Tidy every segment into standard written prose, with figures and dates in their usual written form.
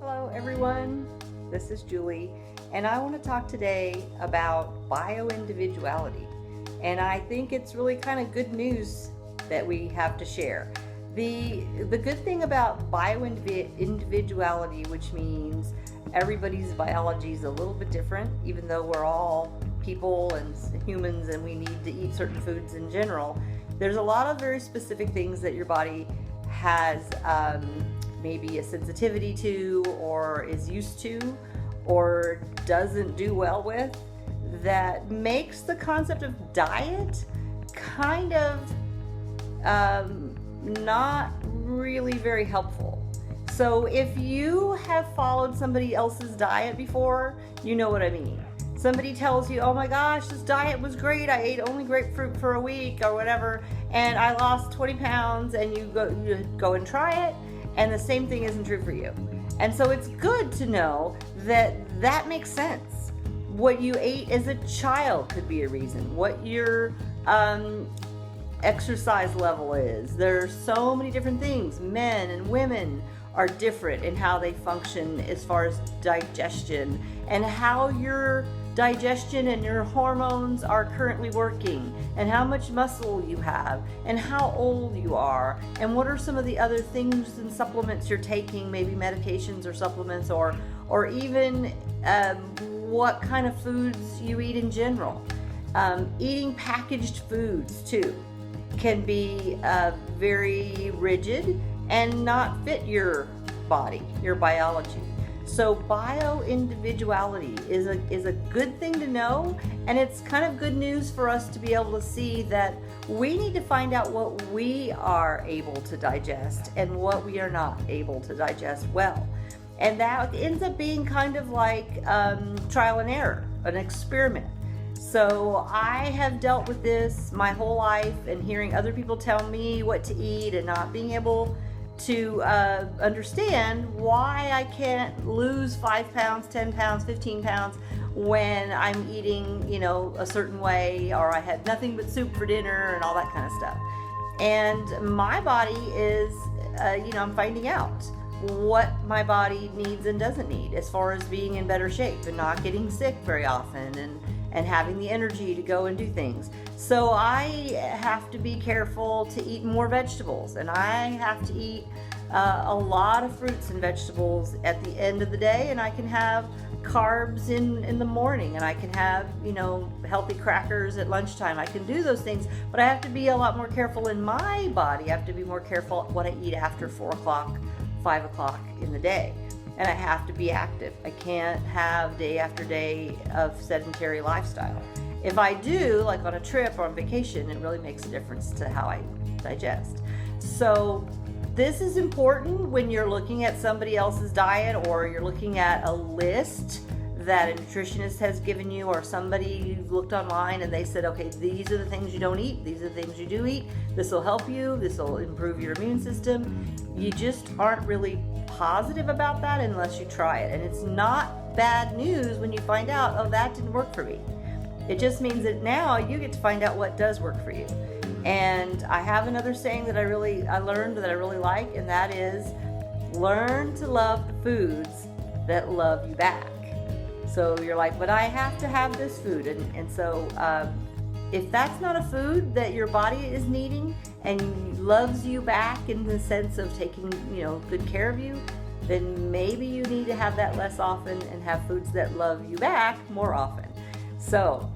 Hello everyone, this is Julie, and I want to talk today about bioindividuality. And I think it's really kind of good news that we have to share. The good thing about bioindividuality, which means everybody's biology is a little bit different, even though we're all people and humans and we need to eat certain foods in general. There's a lot of very specific things that your body has maybe a sensitivity to, or is used to, or doesn't do well with, that makes the concept of diet kind of not really very helpful. So if you have followed somebody else's diet before, you know what I mean. Somebody tells you, oh my gosh, this diet was great, I ate only grapefruit for a week or whatever, and I lost 20 pounds, and you go and try it, and the same thing isn't true for you. And so it's good to know that makes sense. What you ate as a child could be a reason. What your exercise level is. There are so many different things. Men and women are different in how they function as far as digestion, and how your digestion and your hormones are currently working, and how much muscle you have, and how old you are, and what are some of the other things and supplements you're taking, maybe medications or supplements, or even what kind of foods you eat in general. Eating packaged foods too can be very rigid and not fit your body, your biology. So bioindividuality is a good thing to know, and it's kind of good news for us to be able to see that we need to find out what we are able to digest and what we are not able to digest well. And that ends up being kind of like trial and error, an experiment. So I have dealt with this my whole life, and hearing other people tell me what to eat and not being able to understand why I can't lose 5 pounds, 10 pounds, 15 pounds when I'm eating, a certain way, or I had nothing but soup for dinner and all that kind of stuff. And my body is, I'm finding out what my body needs and doesn't need as far as being in better shape and not getting sick very often, and having the energy to go and do things. So I have to be careful to eat more vegetables, and I have to eat a lot of fruits and vegetables at the end of the day, and I can have carbs in the morning, and I can have healthy crackers at lunchtime. I can do those things, but I have to be a lot more careful in my body. I have to be more careful what I eat after 4 o'clock, 5 o'clock in the day. And I have to be active. I can't have day after day of sedentary lifestyle. If I do, like on a trip or on vacation, it really makes a difference to how I digest. So this is important when you're looking at somebody else's diet, or you're looking at a list that a nutritionist has given you, or somebody you've looked online and they said, okay, these are the things you don't eat, these are the things you do eat, this will help you, this will improve your immune system. You just aren't really positive about that unless you try it. And it's not bad news when you find out, oh, that didn't work for me. It just means that now you get to find out what does work for you. And I have another saying that I learned that I really like, and that is, learn to love the foods that love you back. So you're like, but I have to have this food. And so if that's not a food that your body is needing and loves you back in the sense of taking, good care of you, then maybe you need to have that less often and have foods that love you back more often. So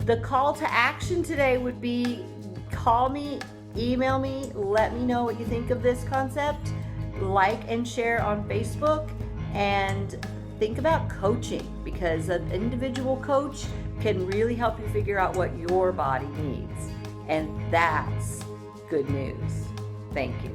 the call to action today would be, call me, email me, let me know what you think of this concept, like and share on Facebook, and think about coaching, because an individual coach can really help you figure out what your body needs. And that's good news. Thank you.